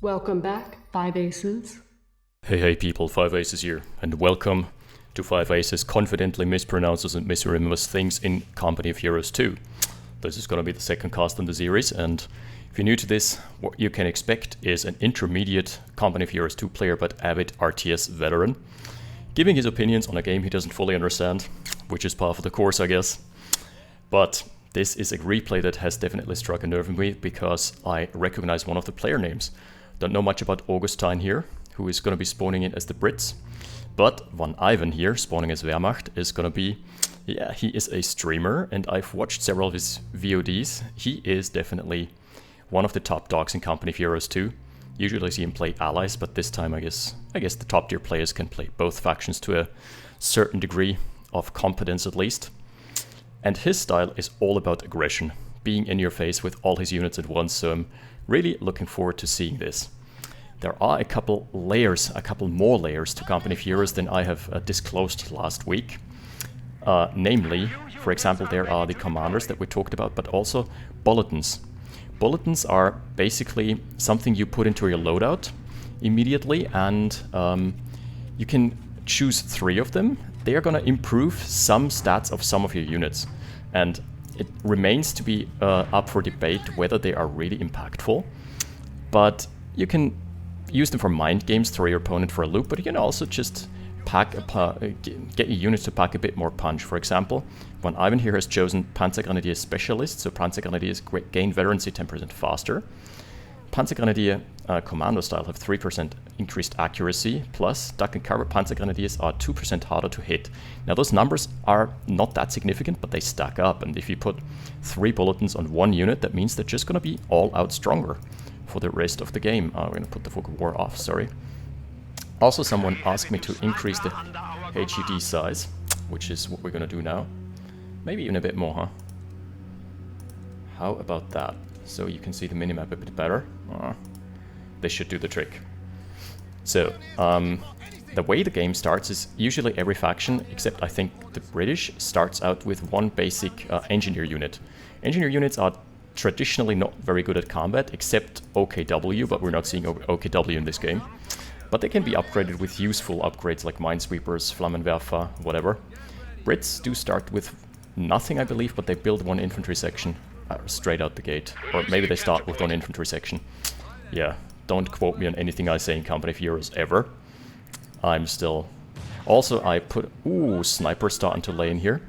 Welcome back, Five Aces. Hey people, Five Aces here, and welcome to Five Aces confidently mispronounces and misremembers things in Company of Heroes 2. This is going to be the second cast in the series, and if you're new to this, what you can expect is an intermediate Company of Heroes 2 player but avid RTS veteran, giving his opinions on a game he doesn't fully understand, which is par for the course, I guess. But this is a replay that has definitely struck a nerve in me because I recognize one of the player names. Don't know much about Augustine here, who is going to be spawning in as the Brits. But VonIvan here, spawning as Wehrmacht, is going to be, he is a streamer, and I've watched several of his VODs. He is definitely one of the top dogs in Company of Heroes 2. Usually I see him play allies, but this time I guess the top tier players can play both factions to a certain degree of competence at least. And his style is all about aggression, being in your face with all his units at once, so I'm really looking forward to seeing this. There are a couple more layers to Company of Heroes than I have disclosed last week. Namely, for example, there are the commanders that we talked about, but also bulletins. Bulletins are basically something you put into your loadout immediately, and you can choose 3 of them. They are going to improve some stats of some of your units, and it remains to be up for debate whether they are really impactful. But you can use them for mind games, throw your opponent for a loop, but you can also just get your units to pack a bit more punch. For example, VonIvan here has chosen Panzergrenadier Specialist, so Panzergrenadiers gain veterancy 10% faster. Panzergrenadier Commando style have 3% increased accuracy, plus duck and cover Panzergrenadiers are 2% harder to hit. Now those numbers are not that significant, but they stack up, and if you put 3 bulletins on 1 unit, that means they're just going to be all out stronger for the rest of the game. We're going to put the Fog of War off, sorry. Also, someone asked me to increase the HUD size, which is what we're going to do now. Maybe even a bit more, huh? How about that? So you can see the minimap a bit better. This should do the trick. So, the way the game starts is usually every faction, except I think the British, starts out with one basic engineer unit. Engineer units are traditionally not very good at combat, except OKW, but we're not seeing OKW in this game. But they can be upgraded with useful upgrades like Minesweepers, Flammenwerfer, whatever. Brits do start with nothing, I believe, but they build 1 infantry section straight out the gate. Or maybe they start with 1 infantry section. Yeah, don't quote me on anything I say in Company of Heroes ever. I'm still... Also, I put... Sniper starting to lay in here.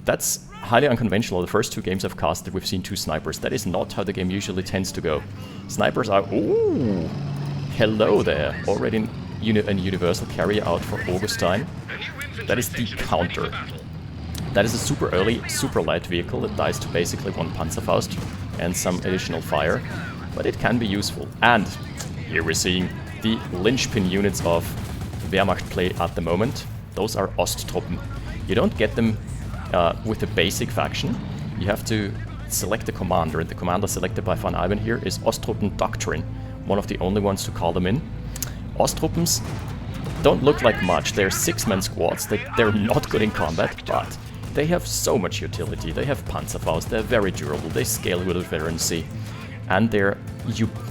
That's highly unconventional. The first 2 games I've casted, we've seen 2 snipers. That is not how the game usually tends to go. Snipers are... Hello there. Already a universal carrier out for Augustine. That is the counter. That is a super early, super light vehicle that dies to basically 1 Panzerfaust and some additional fire. But it can be useful. And here we're seeing the linchpin units of Wehrmacht play at the moment. Those are Osttruppen. You don't get them with the basic faction. You have to select the commander, and the commander selected by VonIvan here is Osttruppen Doctrine, one of the only ones to call them in. Osttruppens don't look like much. They're 6-man squads. They're not good in combat, but they have so much utility. They have Panzerfaust, they're very durable, they scale with veterancy, and they're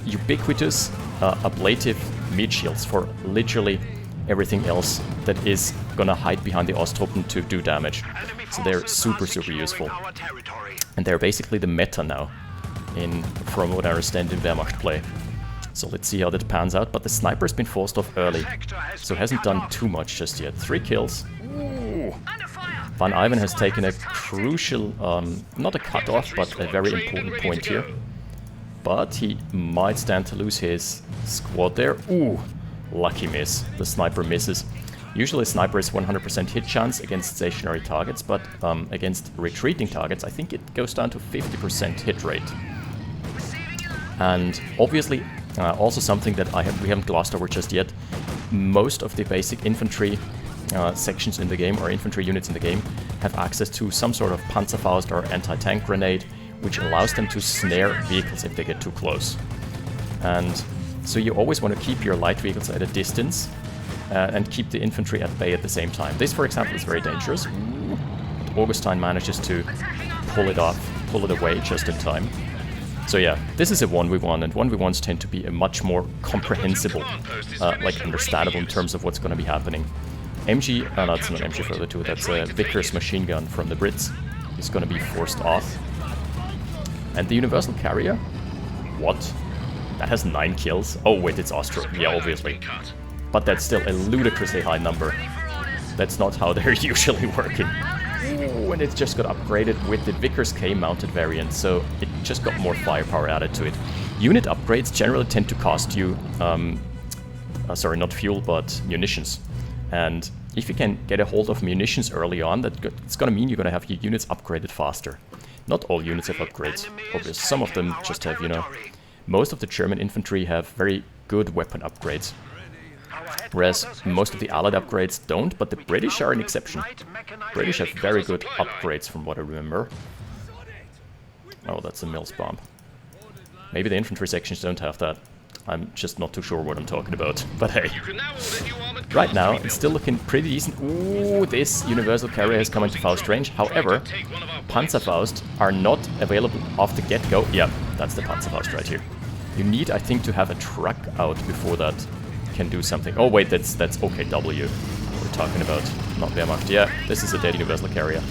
ubiquitous, ablative meat shields for literally everything else that is gonna hide behind the Osttruppen to do damage. So they're super useful. And they're basically the meta now, from what I understand in Wehrmacht play. So let's see how that pans out, but the sniper's been forced off early, so hasn't done too much just yet. 3 kills. VonIvan has taken a crucial, not a cutoff, but a very important point here. But he might stand to lose his squad there. Lucky miss. The sniper misses. Usually sniper is 100% hit chance against stationary targets, but against retreating targets I think it goes down to 50% hit rate. And obviously, also something that we haven't glossed over just yet, most of the basic infantry sections in the game, or infantry units in the game, have access to some sort of Panzerfaust or anti-tank grenade, which allows them to snare vehicles if they get too close. And so you always want to keep your light vehicles at a distance and keep the infantry at bay at the same time. This, for example, is very dangerous. But Augustine manages to pull it off, pull it away just in time. So yeah, this is a 1v1, and 1v1s tend to be a much more comprehensible, like understandable in terms of what's going to be happening. MG, no, it's not MG further to it, that's a Vickers machine gun from the Brits. It's going to be forced off. And the Universal Carrier? What? That has 9 kills? Oh wait, it's Austro. Yeah, obviously. But that's still a ludicrously high number. That's not how they're usually working. Ooh, and it just got upgraded with the Vickers K mounted variant, so it just got more firepower added to it. Unit upgrades generally tend to cost you, sorry, not fuel, but munitions. And if you can get a hold of munitions early on, it's going to mean you're going to have your units upgraded faster. Not all units have upgrades, obviously. Some of them just have, you know, most of the German infantry have very good weapon upgrades. Whereas most of the Allied upgrades don't, but the British are an exception. British have very good upgrades from what I remember. Oh, that's a Mills bomb. Maybe the infantry sections don't have that. I'm just not too sure what I'm talking about, but hey. Right now, it's still looking pretty decent. Ooh, this Universal Carrier has come into Faust range. However, Panzerfaust are not available off the get-go. Yeah, that's the Panzerfaust right here. You need, I think, to have a truck out before that can do something. Oh wait, that's OKW we're talking about, not Wehrmacht. Yeah, this is a dead Universal Carrier.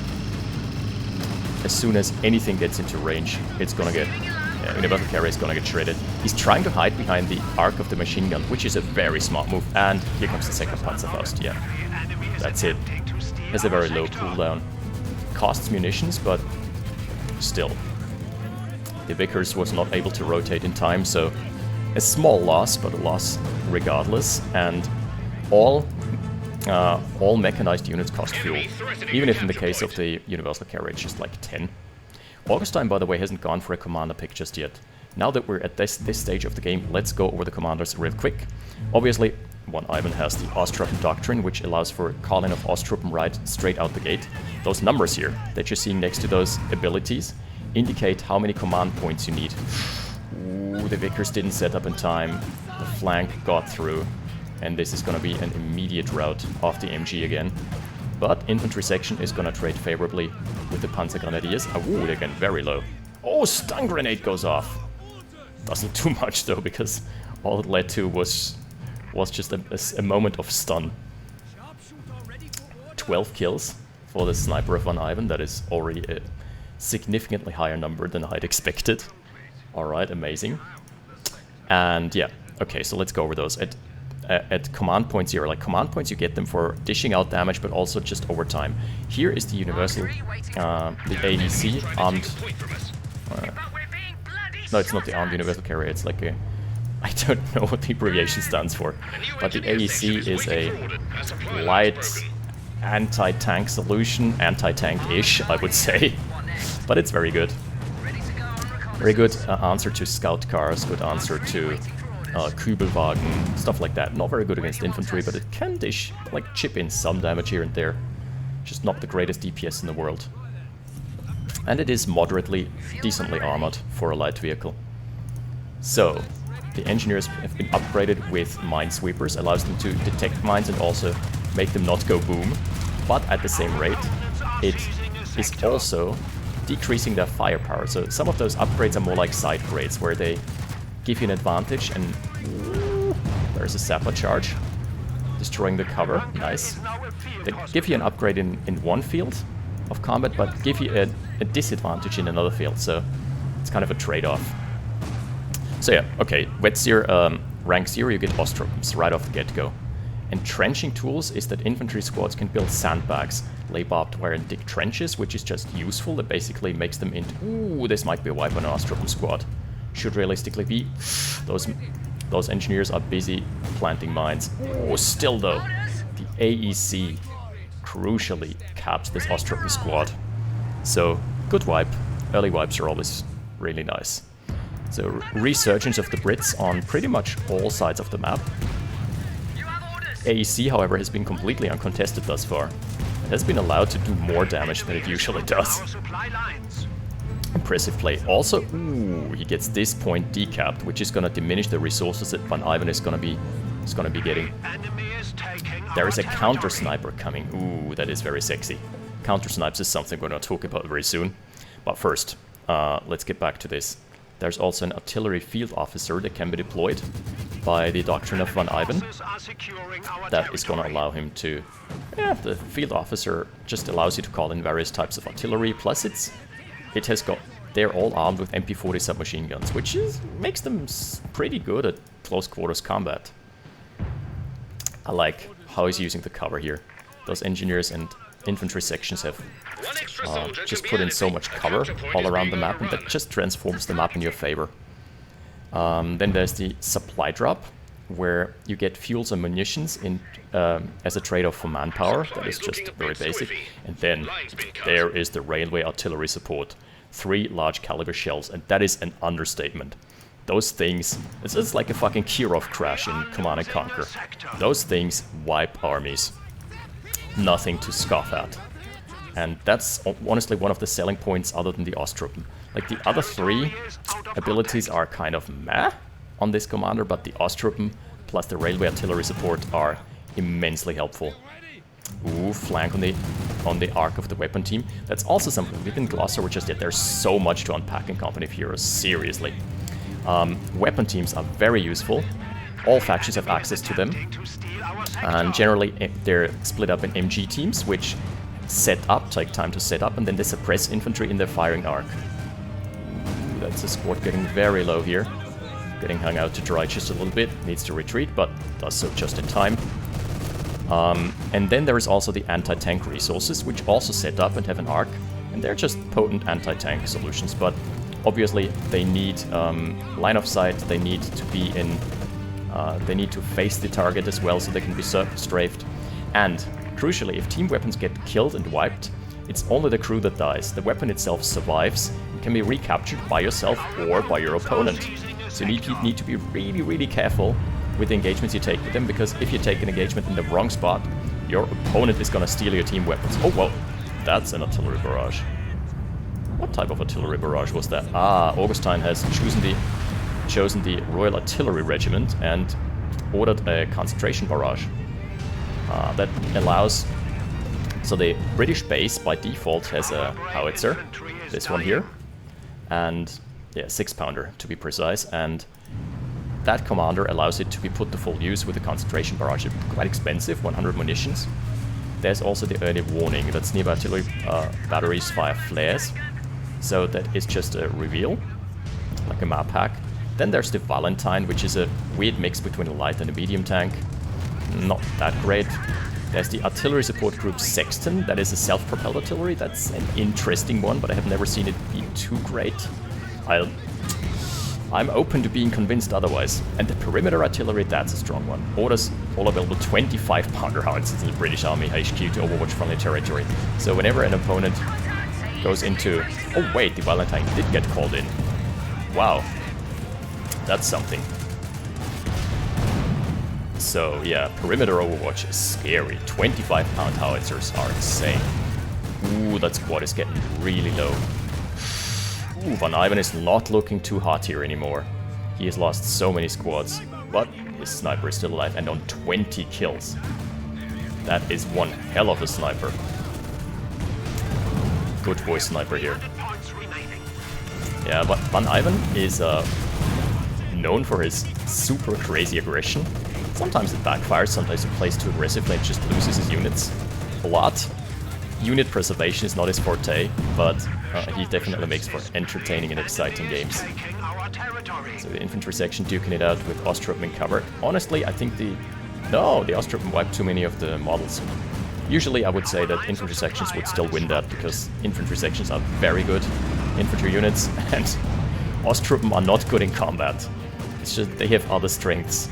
As soon as anything gets into range, it's gonna get... Yeah, Universal Carrier is gonna get shredded. He's trying to hide behind the arc of the machine gun, which is a very smart move. And here comes the second Panzerfaust, yeah. That's it. Has a very low cooldown. Costs munitions, but still. The Vickers was not able to rotate in time, so a small loss, but a loss regardless. And all mechanized units cost fuel, even if in the case of the Universal Carrier it's just like 10. Augustine, by the way, hasn't gone for a commander pick just yet. Now that we're at this stage of the game, let's go over the commanders real quick. Obviously, VonIvan has the Osttruppen Doctrine, which allows for calling of Osttruppen right straight out the gate. Those numbers here that you're seeing next to those abilities indicate how many command points you need. Ooh, the Vickers didn't set up in time, the flank got through, and this is going to be an immediate rout of the MG again. But infantry section is going to trade favorably with the Panzer Grenadiers. Ooh, they're getting very low. Oh, stun grenade goes off. Doesn't do much though, because all it led to was just a moment of stun. 12 kills for the sniper of VonIvan. That is already a significantly higher number than I'd expected. Alright, amazing. And yeah, okay, so let's go over those. At command point 0, like command points you get them for dishing out damage, but also just over time. Here is the Universal, the AEC, armed... no, it's not the armed Universal Carrier, it's like a... I don't know what the abbreviation stands for, but the AEC is a light anti-tank solution, anti-tank-ish, I would say. But it's very good. Very good answer to scout cars, good answer to Kübelwagen, stuff like that. Not very good against infantry, but it can dish, like chip in some damage here and there. Just not the greatest DPS in the world. And it is moderately, decently armored for a light vehicle. So, the engineers have been upgraded with minesweepers, allows them to detect mines and also make them not go boom. But at the same rate, it is also decreasing their firepower. So some of those upgrades are more like side grades, where they give you an advantage, and ooh, there's a sapper charge. Destroying the cover, nice. They give you an upgrade in one field of combat, but give you a disadvantage in another field, so it's kind of a trade-off. So yeah, okay, Wetseer, rank 0, you get Osttruppens right off the get-go. Entrenching tools is that infantry squads can build sandbags, lay barbed wire and dig trenches, which is just useful. That basically makes them into... Ooh, this might be a wipe on an Osttruppen squad. Should realistically be. Those engineers are busy planting mines. Oh, still though, the AEC crucially caps this Osttruppen squad. So, good wipe. Early wipes are always really nice. So, resurgence of the Brits on pretty much all sides of the map. AEC, however, has been completely uncontested thus far. It has been allowed to do more damage than it usually does. Impressive play. Also, ooh, he gets this point decapped, which is going to diminish the resources that VonIvan is going to be getting. There is a counter sniper coming. Ooh, that is very sexy. Counter snipes is something we're going to talk about very soon. But first, let's get back to this. There's also an artillery field officer that can be deployed by the doctrine of VonIvan. That is going to allow him to... Yeah, the field officer just allows you to call in various types of artillery, plus it has got... They're all armed with MP40 submachine guns, which makes them pretty good at close quarters combat. I like how he's using the cover here. Those engineers and infantry sections have just put in so much cover all around the map, and that just transforms the map in your favor. Then there's the supply drop, where you get fuels and munitions in as a trade-off for manpower. That is just very basic. And then there is the railway artillery support. 3 large caliber shells, and that is an understatement. Those things, it's like a fucking Kirov crash in Command & Conquer. Those things wipe armies. Nothing to scoff at. And that's honestly one of the selling points other than the Osttruppen. Like, the other 3 abilities are kind of meh on this commander, but the Osttruppen plus the railway artillery support are immensely helpful. Ooh, flank on the arc of the weapon team. That's also something we didn't gloss over just yet. There's so much to unpack in Company of Heroes, seriously. Weapon teams are very useful. All factions have access to them. And generally they're split up in MG teams, which take time to set up, and then they suppress infantry in their firing arc. Ooh, that's a squad getting very low here. Getting hung out to dry just a little bit. Needs to retreat, but does so just in time. And then there is also the anti-tank resources, which also set up and have an arc, and they're just potent anti-tank solutions, but obviously they need line of sight, they need to be in, they need to face the target as well so they can be strafed. And crucially, if team weapons get killed and wiped, it's only the crew that dies. The weapon itself survives and can be recaptured by yourself or by your opponent. So you need to be really, really careful with the engagements you take with them, because if you take an engagement in the wrong spot, your opponent is gonna steal your team weapons. Oh, well, that's an artillery barrage. What type of artillery barrage was that? Ah, Augustine has chosen the Royal Artillery Regiment and ordered a concentration barrage. That allows... So the British base, by default, has a howitzer, this one here, and, yeah, 6-pounder to be precise, and that commander allows it to be put to full use with the concentration barrage. It's quite expensive, 100 munitions. There's also the early warning. That's nearby artillery batteries fire flares. So that is just a reveal, like a map hack. Then there's the Valentine, which is a weird mix between a light and a medium tank. Not that great. There's the artillery support group Sexton. That is a self-propelled artillery. That's an interesting one, but I have never seen it be too great. I'm open to being convinced otherwise. And the perimeter artillery, that's a strong one. Orders all available 25-pounder howitzers in the British Army HQ to overwatch friendly territory. So whenever an opponent goes into... Oh wait, the Valentine did get called in. Wow. That's something. So yeah, perimeter overwatch is scary. 25-pound howitzers are insane. Ooh, that squad is getting really low. Ooh, VonIvan is not looking too hot here anymore. He has lost so many squads, but his sniper is still alive and on 20 kills. That is one hell of a sniper. Good boy sniper here. Yeah, but VonIvan is known for his super crazy aggression. Sometimes it backfires, sometimes he plays too aggressively and just loses his units a lot. Unit preservation is not his forte, but he definitely makes for entertaining and exciting games. So the infantry section duking it out with Osttruppen in cover. Honestly, I think the Osttruppen wiped too many of the models. Usually I would say that infantry sections would still win that, because infantry sections are very good infantry units, and Osttruppen are not good in combat. It's just they have other strengths.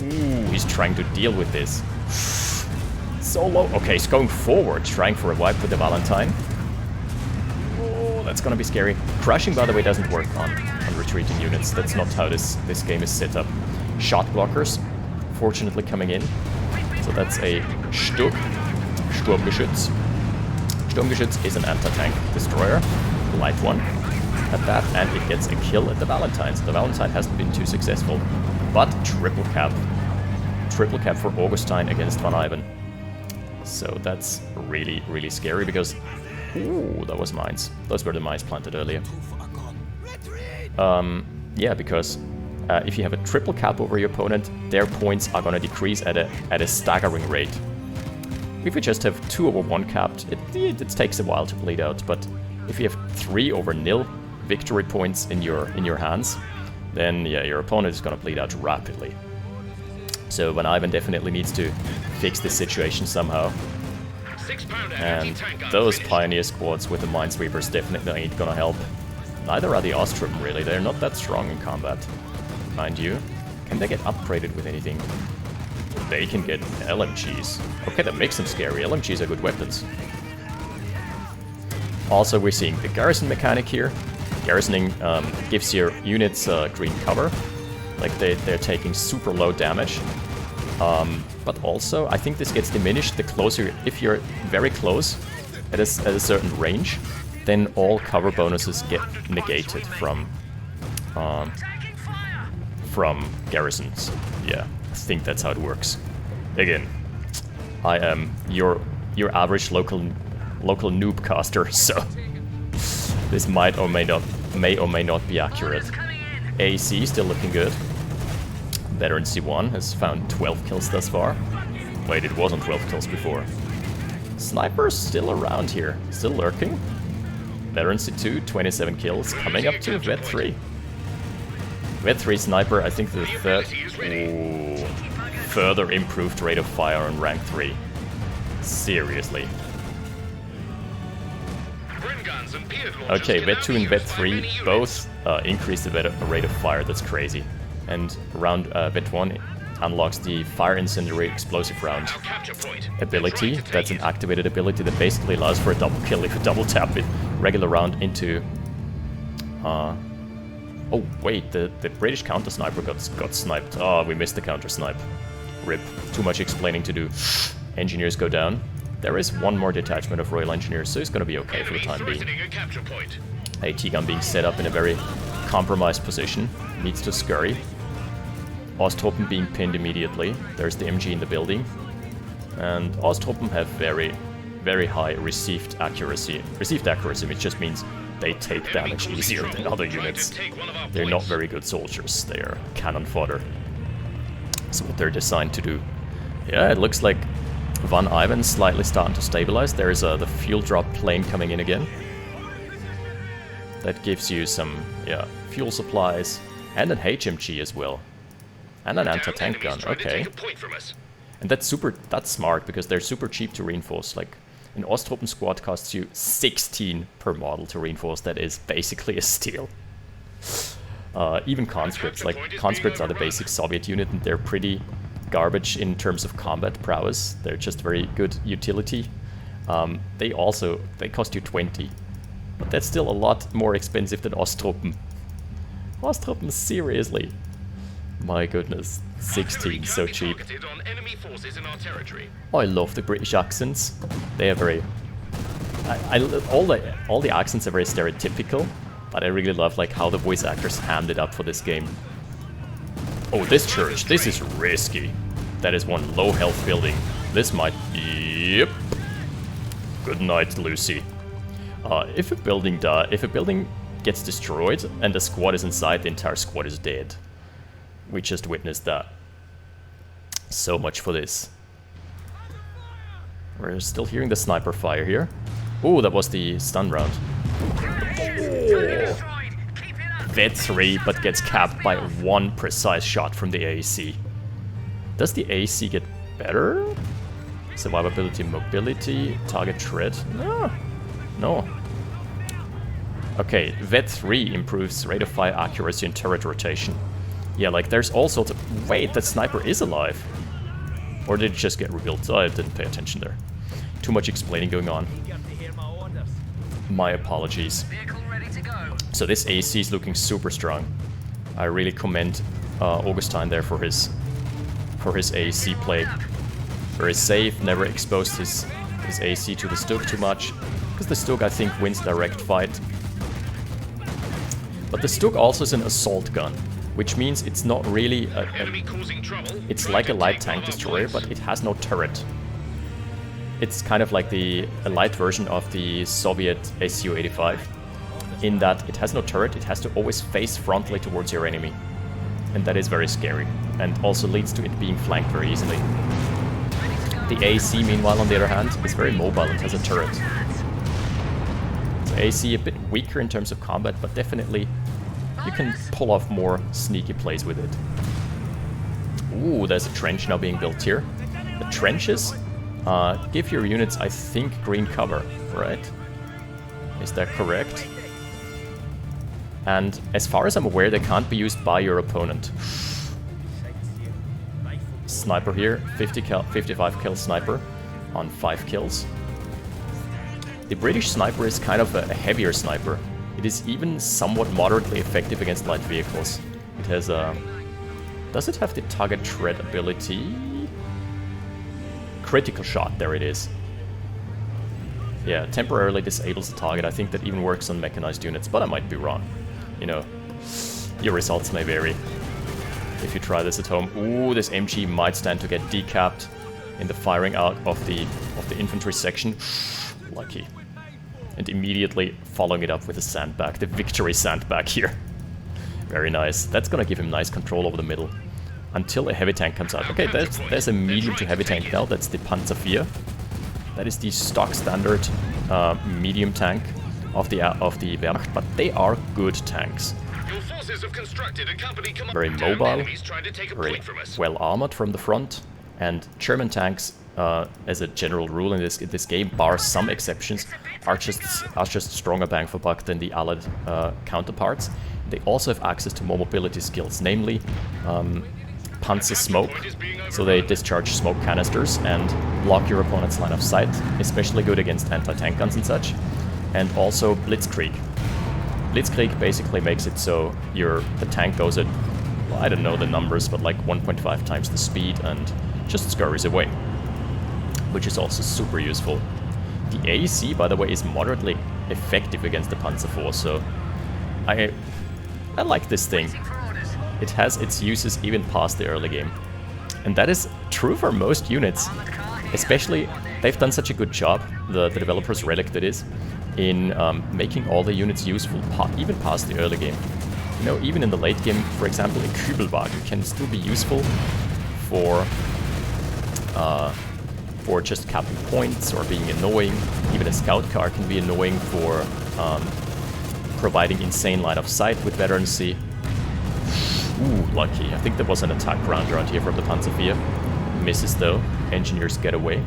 Ooh, he's trying to deal with this. So low. Okay, he's going forward, trying for a wipe with the Valentine. Oh, that's gonna be scary. Crushing, by the way, doesn't work on retreating units. That's not how this game is set up. Shot blockers, fortunately, coming in. So that's a Sturmgeschütz. Sturmgeschütz is an anti-tank destroyer, light one at that, and it gets a kill at the Valentine. So the Valentine hasn't been too successful, but triple cap for Augustine against VonIvan. So that's really, really scary, because... Ooh, that was mines. Those were the mines planted earlier. Yeah, because if you have a triple cap over your opponent, their points are gonna decrease at a staggering rate. If you just have 2 over 1 capped, it takes a while to bleed out, but if you have 3 over nil victory points in your hands, then yeah, your opponent is gonna bleed out rapidly. So VonIvan definitely needs to fix this situation somehow. And those Pioneer squads with the Minesweepers definitely ain't gonna help. Neither are the Ostrom really, they're not that strong in combat. Mind you, can they get upgraded with anything? They can get LMGs. Okay, that makes them scary. LMGs are good weapons. Also, we're seeing the garrison mechanic here. Garrisoning gives your units green cover. Like, they're taking super low damage. But also, I think this gets diminished the closer... If you're very close at a certain range, then all cover bonuses get negated from garrisons. Yeah, I think that's how it works. Again, I am your average local noob caster, so this might or may not be accurate. AC still looking good. Veteran C1 has found 12 kills thus far. Wait, it wasn't 12 kills before. Sniper's still around here, still lurking. Veteran C2, 27 kills, coming up to Vet 3. Vet 3 Sniper, I think the third... Ooh, further improved rate of fire on rank 3. Seriously. Okay, Vet 2 and Vet 3 both increase the rate of fire, that's crazy. And round Vet 1 unlocks the Fire Incendiary Explosive Round ability. That's an activated ability that basically allows for a double kill if you double tap it regular round into... Oh wait, the British counter sniper got sniped. Oh, we missed the counter snipe. RIP. Too much explaining to do. Engineers go down. There is one more detachment of Royal Engineers, so it's gonna be okay for the time being. AT gun being set up in a very compromised position. Needs to scurry. Osthopen being pinned immediately. There's the MG in the building. And Osthopen have very, very high received accuracy. Received accuracy, which just means they take damage easier than other units. They're not very good soldiers. They are cannon fodder. That's what they're designed to do. Yeah, it looks like VonIvan slightly starting to stabilize. There's the fuel drop plane coming in again. That gives you some, yeah, fuel supplies. And an HMG as well. And an anti-tank gun, okay. And that's smart, because they're super cheap to reinforce. Like, an Osthopen squad costs you 16 per model to reinforce. That is basically a steal. Even conscripts, like, conscripts are the basic Soviet unit, and they're pretty garbage in terms of combat prowess. They're just very good utility. They cost you 20. But that's still a lot more expensive than Osthopen. Osthopen, seriously. My goodness, 16, so cheap. Oh, I love the British accents. They are very... all the accents are very stereotypical, but I really love like how the voice actors hammed it up for this game. Oh, this church, this is risky. That is one low health building. This might... Yep. Good night, Lucy. If a building gets destroyed and the squad is inside, the entire squad is dead. We just witnessed that. So much for this. We're still hearing the sniper fire here. Oh, that was the stun round. Oh. Vet 3, but gets capped by one precise shot from the AAC. Does the AAC get better? Survivability, mobility, target tread? No. No. Okay, Vet 3 improves rate of fire accuracy and turret rotation. Yeah, like there's all sorts of... Wait, that sniper is alive! Or did it just get rebuilt? I didn't pay attention there. Too much explaining going on. My apologies. So this AC is looking super strong. I really commend Augustine there for his AC play. Very safe, never exposed his AC to the Stug too much. Because the Stug, I think, wins direct fight. But the Stug also is an assault gun. Which means it's not really it's like a light tank destroyer, but it has no turret. It's kind of like a light version of the Soviet Su-85. in that it has no turret, it has to always face frontally towards your enemy. And that is very scary, and also leads to it being flanked very easily. The AC, meanwhile, on the other hand, is very mobile and has a turret. So AC a bit weaker in terms of combat, but definitely you can pull off more sneaky plays with it. Ooh, there's a trench now being built here. The trenches give your units, I think, green cover, right? Is that correct? And as far as I'm aware, they can't be used by your opponent. Sniper here, 55 kill sniper on 5 kills. The British sniper is kind of a heavier sniper. It is even somewhat moderately effective against light vehicles. It has a... Does it have the target shred ability? Critical shot, there it is. Yeah, temporarily disables the target. I think that even works on mechanized units, but I might be wrong. You know, your results may vary if you try this at home. Ooh, this MG might stand to get decapped in the firing out of the infantry section. Lucky. And immediately following it up with a sandbag, the victory sandbag here. Very nice. That's gonna give him nice control over the middle. Until a heavy tank comes out. Okay, there's a medium to heavy tank now, that's the Panzer IV. That is the stock standard medium tank of the Wehrmacht, but they are good tanks. Very mobile, very well armored from the front, and German tanks, as a general rule in this game, bar some exceptions, are just stronger bang for buck than the Allied counterparts. They also have access to more mobility skills, namely Panzer smoke, so they discharge smoke canisters and block your opponent's line of sight, especially good against anti-tank guns and such. And also Blitzkrieg. Blitzkrieg basically makes it so the tank goes at, well, I don't know the numbers, but like 1.5 times the speed and just scurries away, which is also super useful. The AEC, by the way, is moderately effective against the Panzer IV, so I like this thing. It has its uses even past the early game. And that is true for most units. Especially, they've done such a good job, the developers Relic that is, in making all the units useful even past the early game. You know, even in the late game, for example, a Kübelwagen can still be useful for just capping points or being annoying. Even a scout car can be annoying for providing insane line of sight with veterancy. Ooh, lucky. I think there was an attack round around here from the Panzer IV. Misses though. Engineers get away.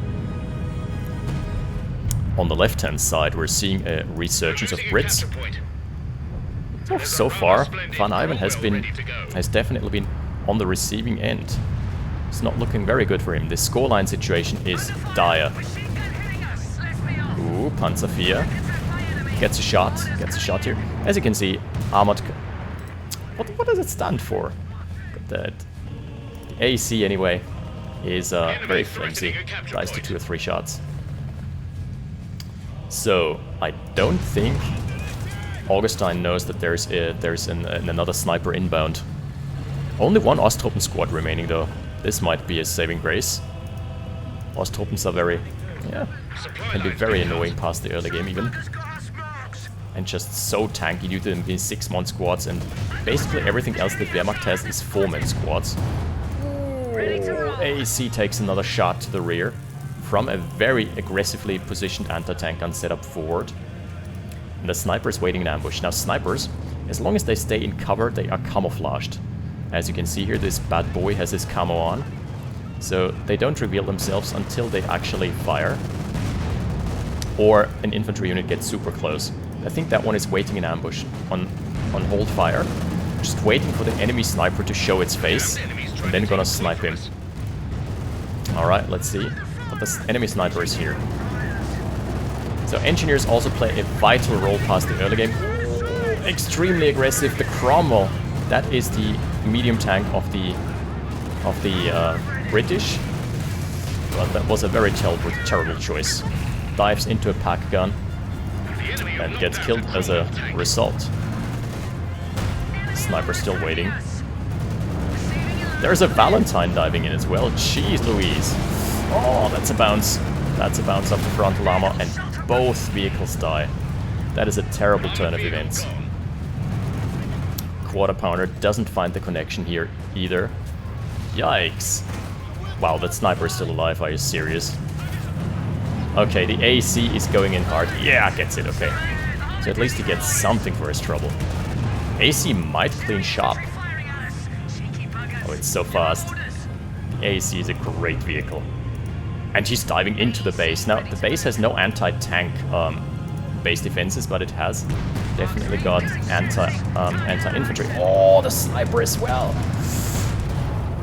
On the left-hand side, we're seeing a resurgence of Brits. So far, VonIvan has definitely been on the receiving end. It's not looking very good for him. The scoreline situation is dire. Ooh, Panzer IV gets a shot here. As you can see, armored. What does it stand for? The AEC anyway is very flimsy. Tries to 2 or 3 shots. So I don't think Augustine knows that there's another sniper inbound. Only one Osttruppen squad remaining though. This might be a saving grace. Osttruppens are can be very annoying past the early game even. And just so tanky due to them being 6-man squads, and basically everything else that Wehrmacht has is 4-man squads. AEC takes another shot to the rear from a very aggressively positioned anti-tank gun set up forward. And the sniper is waiting in ambush. Now snipers, as long as they stay in cover, they are camouflaged. As you can see here, this bad boy has his camo on. So they don't reveal themselves until they actually fire. Or an infantry unit gets super close. I think that one is waiting in ambush on hold fire, just waiting for the enemy sniper to show its face, and then gonna snipe him. Alright, let's see. But the enemy sniper is here. So engineers also play a vital role past the early game. Extremely aggressive. The Cromwell, that is the medium tank of the British. But that was a very terrible choice. Dives into a pack gun and gets killed as a result. Sniper still waiting. There's a Valentine diving in as well. Jeez Louise. Oh, that's a bounce. That's a bounce off the frontal armor, and both vehicles die. That is a terrible turn of events. Quarter pounder doesn't find the connection here either. Yikes. Wow, that sniper is still alive, are you serious? Okay, the AC is going in hard. Yeah, gets it, okay. So at least he gets something for his trouble. AC might clean shop. Oh, it's so fast. The AC is a great vehicle. And she's diving into the base. Now, the base has no anti-tank base defenses, but it has definitely got anti-infantry. Oh, the sniper as well!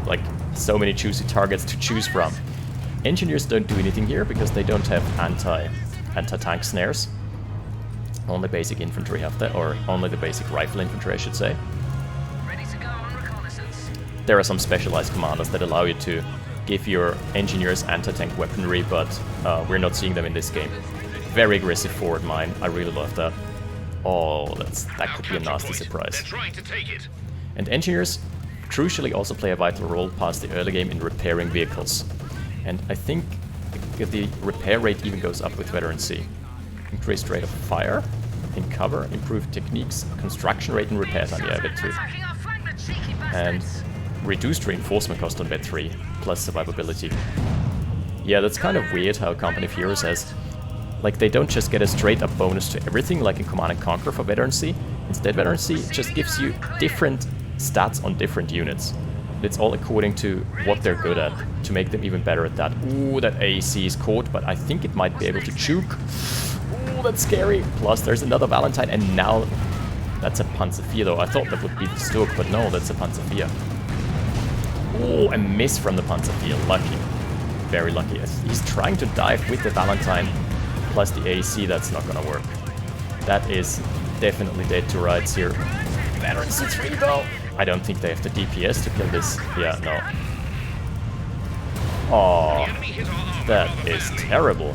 Like, so many juicy targets to choose from. Engineers don't do anything here because they don't have anti-tank snares. Only basic infantry have that, or only the basic rifle infantry, I should say. There are some specialized commanders that allow you to give your engineers anti-tank weaponry, but we're not seeing them in this game. Very aggressive forward mine. I really love that. Oh, that could be a nasty surprise. And engineers crucially also play a vital role past the early game in repairing vehicles. And I think the repair rate even goes up with Veteran C. Increased rate of fire in cover, improved techniques, construction rate and repair time, yeah, a bit too. And reduced reinforcement cost on Vet 3, plus survivability. Yeah, that's kind of weird how Company of Heroes has... Like, they don't just get a straight-up bonus to everything, like in Command & Conquer for Veteran C. Instead, Veteran C just gives you different stats on different units. It's all according to what they're good at, to make them even better at that. Ooh, that AEC is caught, but I think it might be able to juke. Ooh, that's scary. Plus, there's another Valentine, and now... That's a Panzervier, though. I thought that would be the Sturk, but no, that's a Panzervier. Ooh, a miss from the Panzervier. Lucky. Very lucky. He's trying to dive with the Valentine, plus the AEC. That's not gonna work. That is definitely dead to rights here. Veteran C3, though. I don't think they have the DPS to kill this. Yeah, no. Oh, that is terrible.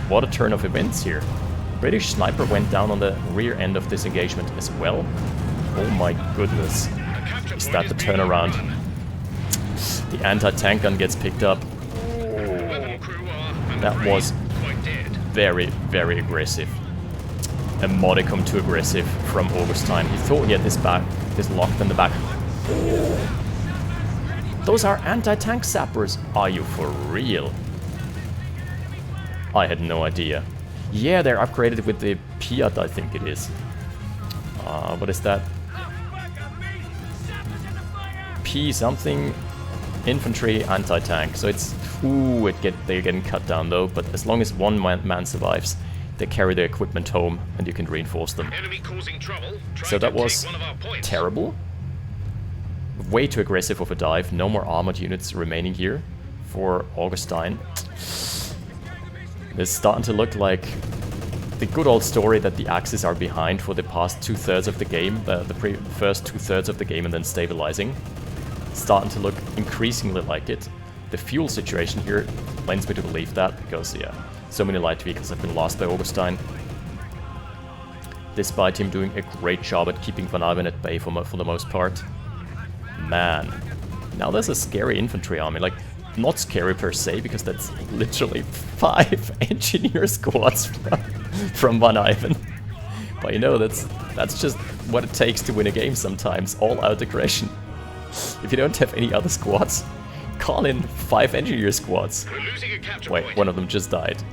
What a turn of events here. British sniper went down on the rear end of this engagement as well. Oh my goodness. Is that the turnaround? The anti-tank gun gets picked up. That was very, very aggressive. A modicum too aggressive from Augustine. He thought he had this locked in the back. Those are anti-tank sappers. Are you for real? I had no idea. Yeah, they're upgraded with the Piat, I think it is. What is that? P something infantry anti-tank. So it's they're getting cut down though. But as long as one man survives, they carry their equipment home, and you can reinforce them. So that was terrible. Way too aggressive of a dive. No more armored units remaining here for Augustine. It's starting to look like the good old story that the Axis are behind for the past 2/3 of the game, the first 2/3 of the game, and then stabilizing. It's starting to look increasingly like it. The fuel situation here lends me to believe that, because, yeah, so many light vehicles have been lost by Augustine. Despite him doing a great job at keeping VonIvan at bay for the most part. Man, now there's a scary infantry army, like, not scary per se, because that's literally 5 engineer squads from VonIvan. But you know, that's just what it takes to win a game sometimes, all-out aggression. If you don't have any other squads, call in 5 engineer squads. Wait, one of them just died.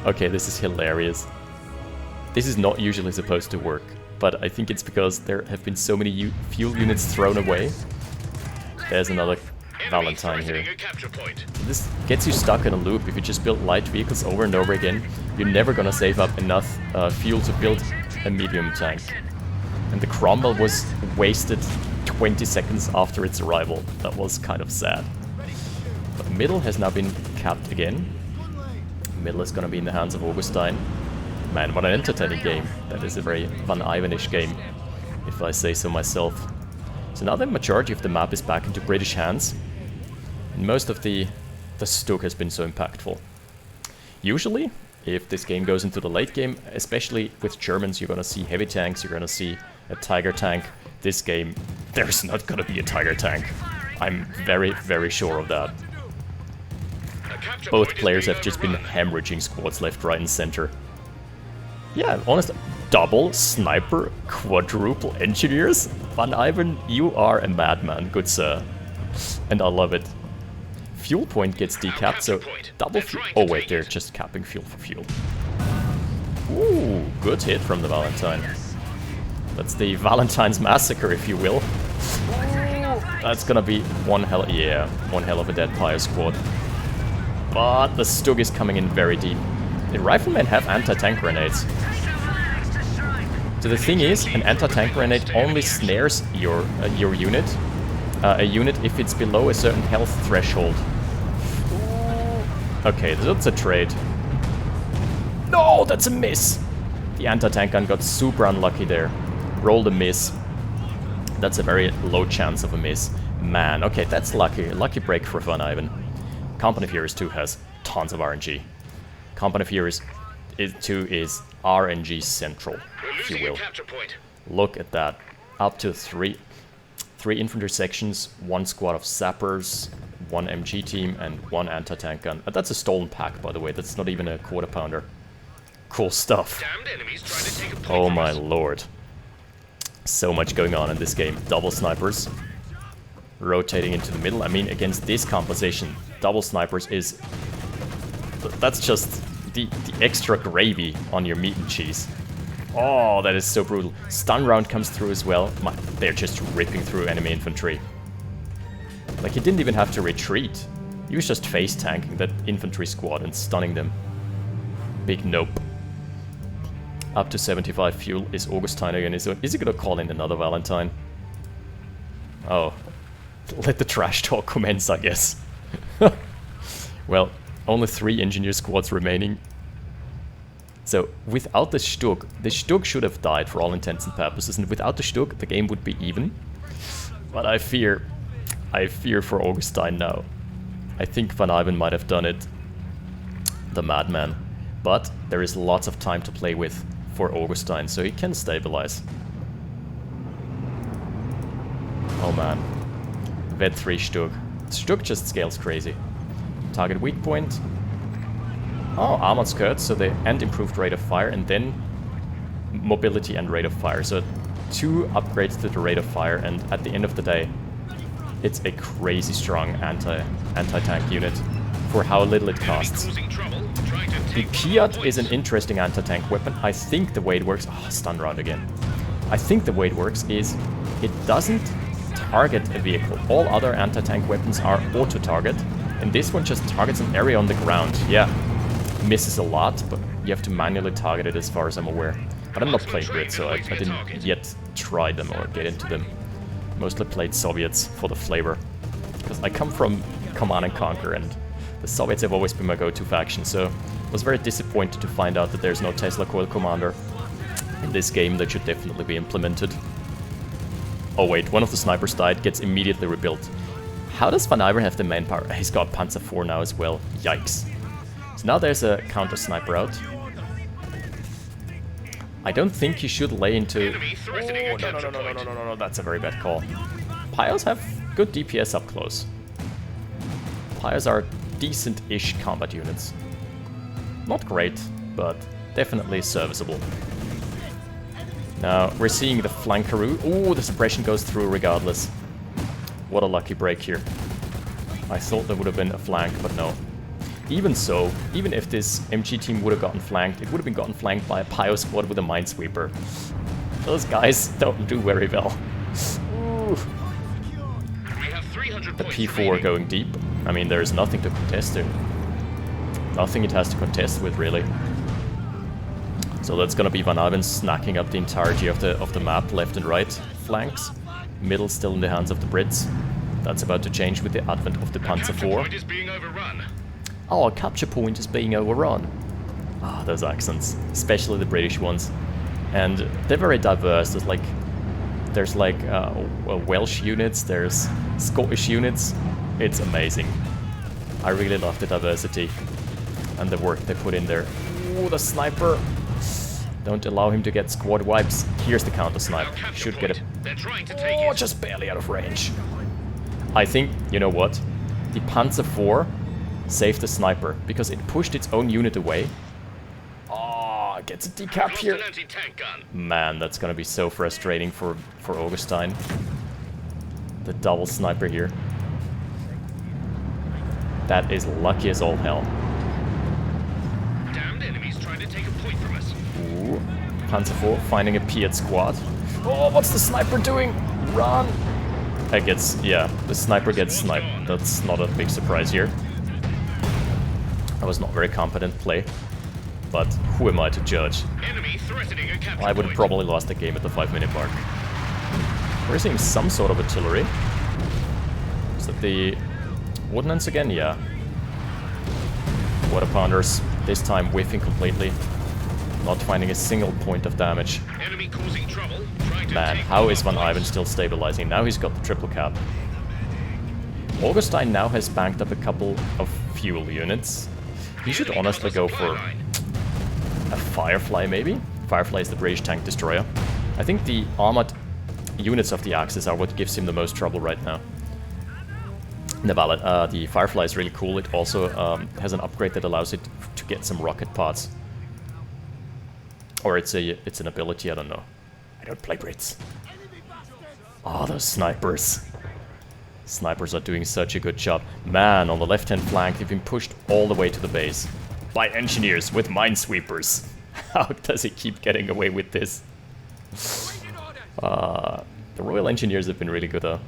Okay, this is hilarious. This is not usually supposed to work, but I think it's because there have been so many fuel units thrown away. There's another Valentine here. This gets you stuck in a loop. If you just build light vehicles over and over again, you're never gonna save up enough fuel to build a medium tank. And the Cromwell was wasted 20 seconds after its arrival. That was kind of sad. But middle has now been capped again. Middle is gonna be in the hands of Augustine. Man, what an entertaining game. That is a very VonIvan-ish game, if I say so myself. So now the majority of the map is back into British hands. And most of the Stuk has been so impactful. Usually, if this game goes into the late game, especially with Germans, you're gonna see heavy tanks, you're gonna see a Tiger tank. This game, there's not gonna be a Tiger tank. I'm very, very sure of that. Both players have just been hemorrhaging squads left, right and center. Yeah, honestly, double sniper, quadruple engineers. VonIvan, you are a madman, good sir. And I love it. Fuel point gets decapped, so double fuel. Oh wait, they're just capping fuel for fuel. Ooh, good hit from the Valentine. That's the Valentine's massacre, if you will. That's gonna be one hell of a dead Pyre squad. But the Stug is coming in very deep. The riflemen have anti-tank grenades. So the thing is, an anti-tank grenade only snares your unit, a unit if it's below a certain health threshold. Okay, that's a trade. No, that's a miss! The anti-tank gun got super unlucky there. Rolled a miss. That's a very low chance of a miss. Man, okay, that's lucky. Lucky break for VonIvan. Company of Heroes 2 has tons of RNG. Company of Heroes 2 is RNG central, if you will. Look at that. Up to three infantry sections, 1 squad of sappers, 1 MG team, and 1 anti-tank gun. That's a stolen pack, by the way. That's not even a quarter pounder. Cool stuff. Oh my lord. So much going on in this game. Double snipers. Rotating into the middle. I mean, against this composition, double snipers is... That's just the extra gravy on your meat and cheese. Oh, that is so brutal. Stun round comes through as well. They're just ripping through enemy infantry. Like, he didn't even have to retreat. He was just face tanking that infantry squad and stunning them. Big nope. Up to 75 fuel is Augustine again. Is he gonna call in another Valentine? Oh. Let the trash talk commence, I guess. Well, only 3 engineer squads remaining. So, without the Stug should have died for all intents and purposes, and without the Stug, the game would be even. But I fear for Augustine now. I think VonIvan might have done it. The madman. But there is lots of time to play with for Augustine, so he can stabilize. Oh man. Ved 3 Stug. Stug just scales crazy. Target weak point. Oh, armored skirts, so and improved rate of fire, and then mobility and rate of fire. So 2 upgrades to the rate of fire, and at the end of the day, it's a crazy strong anti-tank unit for how little it costs. The Piat is an interesting anti-tank weapon. I think the way it works... Oh, stun round again. I think the way it works is it doesn't target a vehicle. All other anti-tank weapons are auto-target, and this one just targets an area on the ground. Yeah, misses a lot, but you have to manually target it as far as I'm aware. But I'm not playing Grid, so I didn't yet try them or get into them. Mostly played Soviets for the flavor, because I come from Command & Conquer, and the Soviets have always been my go-to faction, so I was very disappointed to find out that there's no Tesla Coil Commander in this game. That should definitely be implemented. Oh wait, one of the snipers died, gets immediately rebuilt. How does VonIvan have the manpower? He's got Panzer IV now as well. Yikes. So now there's a counter-sniper out. I don't think you should lay into... Oh, no, that's a very bad call. Pyres have good DPS up close. Pyres are decent-ish combat units. Not great, but definitely serviceable. Now, we're seeing the flankaroo. Oh, the suppression goes through regardless. What a lucky break here. I thought there would have been a flank, but no. Even so, even if this MG team would have gotten flanked, it would have been gotten flanked by a Pyro squad with a Minesweeper. Those guys don't do very well. Ooh. The P4 going deep. I mean, there's nothing to contest there. Nothing it has to contest with, really. So that's gonna be VonIvan snacking up the entirety of the map, left and right flanks. Middle still in the hands of the Brits. That's about to change with the advent of the Panzer IV. Oh, our capture point is being overrun. Ah, those accents, especially the British ones. And they're very diverse. There's like Welsh units, there's Scottish units. It's amazing. I really love the diversity and the work they put in there. Ooh, the sniper. Don't allow him to get squad wipes. Here's the counter snipe. Should get it. Oh, just barely out of range. I think, you know what? The Panzer IV saved the sniper because it pushed its own unit away. Oh, gets a decap here. Man, that's gonna be so frustrating for Augustine. The double sniper here. That is lucky as all hell. Damned enemies trying to take a point from us. Ooh, Panzer IV finding a Piet squad. Oh, what's the sniper doing? Run! The sniper gets sniped. That's not a big surprise here. That was not very competent play. But who am I to judge? Enemy threatening a capture I would have point. probably lost the game at the 5-minute mark. We're seeing some sort of artillery. Is that the ordnance again? Yeah. Water pounders, this time whiffing completely. Not finding a single point of damage. Enemy causing trouble. Trying to Man, take how is one VonIvan still stabilizing? Now he's got the triple cap. Augustine now has banked up a couple of fuel units. He should Enemy honestly got a go supply for line. a Firefly, maybe? Firefly is the British tank destroyer. I think the armored units of the Axis are what gives him the most trouble right now. The Firefly is really cool. It also has an upgrade that allows it to get some rocket parts. Or it's an ability, I don't know. I don't play Brits. Oh, those snipers. Snipers are doing such a good job. Man, on the left-hand flank, they've been pushed all the way to the base. By engineers with minesweepers. How does he keep getting away with this? The Royal Engineers have been really good though.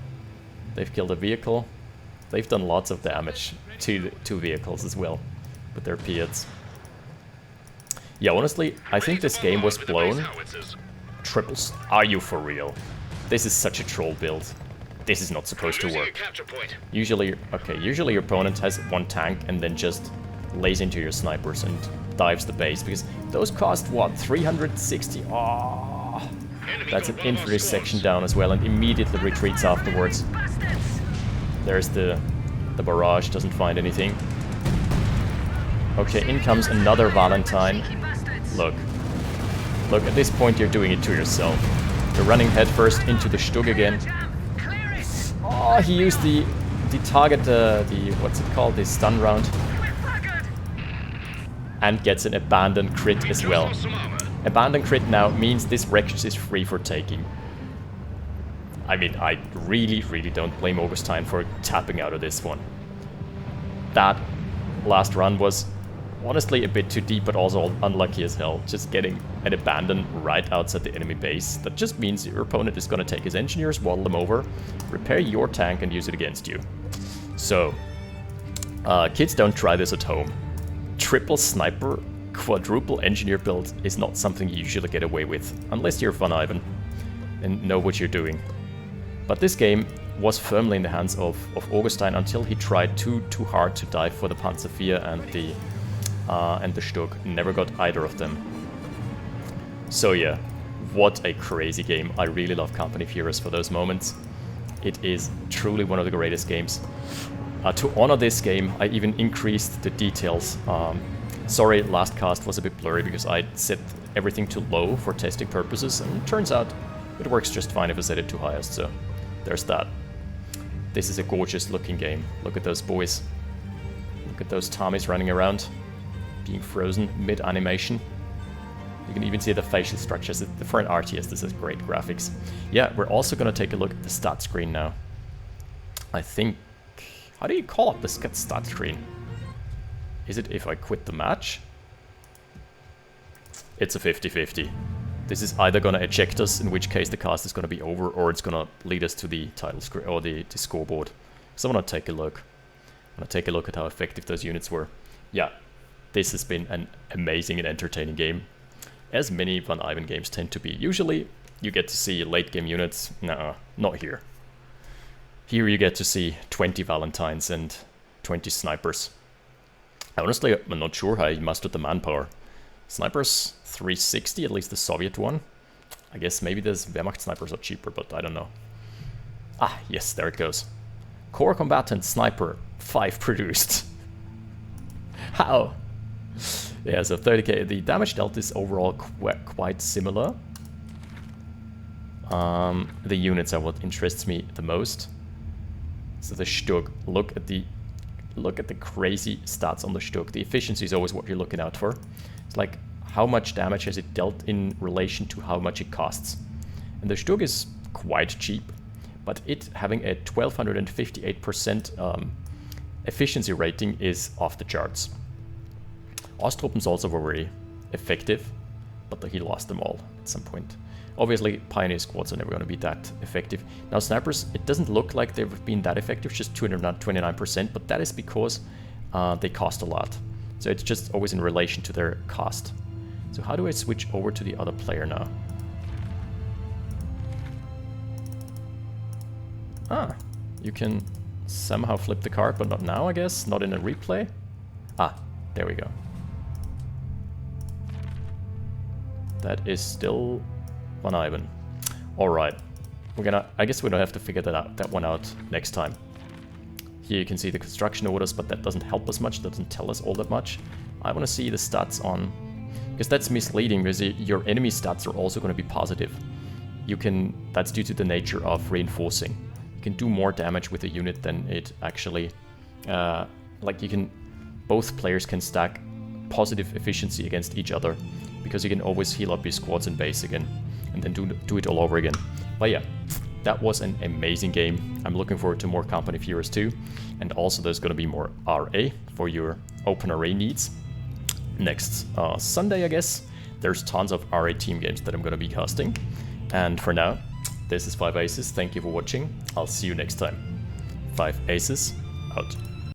They've killed a vehicle. They've done lots of damage to the two vehicles as well with their Piets. Yeah, honestly, I think this game was blown. Triples. Are you for real? This is such a troll build. This is not supposed to work. Usually your opponent has one tank and then just lays into your snipers and dives the base, because those cost, what, 360? Oh, that's an infantry section down as well, and immediately retreats afterwards. There's the barrage, doesn't find anything. Okay, in comes another Valentine. Look, at this point you're doing it to yourself. You're running headfirst into the Stug again. Oh, he used the target, what's it called, the stun round. And gets an abandoned crit as well. Abandoned crit now means this wreckage is free for taking. I mean, I really don't blame Augustine for tapping out of this one. That last run was honestly a bit too deep, but also unlucky as hell. Just getting an abandon right outside the enemy base. That just means your opponent is going to take his engineers, waddle them over, repair your tank and use it against you. So, kids, don't try this at home. Triple sniper, quadruple engineer build is not something you usually get away with, unless you're VonIvan and know what you're doing. But this game was firmly in the hands of Augustine until he tried too hard to dive for the Panzer IV and the Stug. Never got either of them. So yeah, what a crazy game. I really love Company of Heroes for those moments. It is truly one of the greatest games. To honor this game, I even increased the details. Sorry, last cast was a bit blurry because I set everything to low for testing purposes, and it turns out it works just fine if I set it to highest, so there's that. This is a gorgeous looking game. Look at those boys. Look at those Tommies running around, being frozen mid-animation. You can even see the facial structures. For an RTS, this is great graphics. Yeah, we're also going to take a look at the stat screen now. I think... How do you call up the stat screen? Is it if I quit the match? It's a 50-50. This is either going to eject us, in which case the cast is going to be over, or it's going to lead us to the title screen or the scoreboard. So I'm going to take a look. I'm going to take a look at how effective those units were. Yeah, this has been an amazing and entertaining game, as many VonIvan games tend to be. Usually you get to see late game units. Nah, not here. Here you get to see 20 Valentines and 20 snipers. Honestly, I'm not sure how he mustered the manpower. Snipers 360, at least the Soviet one. I guess maybe the Wehrmacht snipers are cheaper, but I don't know. Ah, yes, there it goes. Core combatant sniper 5 produced. How? Yeah, so 30k. The damage dealt is overall quite similar. The units are what interests me the most. So the Stug, look at the crazy stats on the Stug. The efficiency is always what you're looking out for. It's like how much damage has it dealt in relation to how much it costs. And the Sturg is quite cheap, but it having a 1258% efficiency rating is off the charts. Ostruppen's also very effective, but he lost them all at some point. Obviously, Pioneer squads are never going to be that effective. Now, snipers, it doesn't look like they've been that effective, just 229%, but that is because they cost a lot. So it's just always in relation to their cost. So how do I switch over to the other player now? Ah, you can somehow flip the card, but not now, I guess. Not in a replay. Ah, there we go. That is still VonIvan. Alright. I guess we're gonna have to figure that one out next time. Here you can see the construction orders, but that doesn't help us much, doesn't tell us all that much. I wanna see the stats on, because that's misleading, because your enemy stats are also gonna be positive. That's due to the nature of reinforcing. You can do more damage with a unit than it actually, both players can stack positive efficiency against each other, because you can always heal up your squads and base again, and then do it all over again. But yeah, that was an amazing game. I'm looking forward to more Company of Heroes 2, and also there's going to be more RA for your open array needs. Next Sunday, I guess, there's tons of RA team games that I'm going to be casting. And for now, this is 5 Aces. Thank you for watching. I'll see you next time. 5 Aces, out.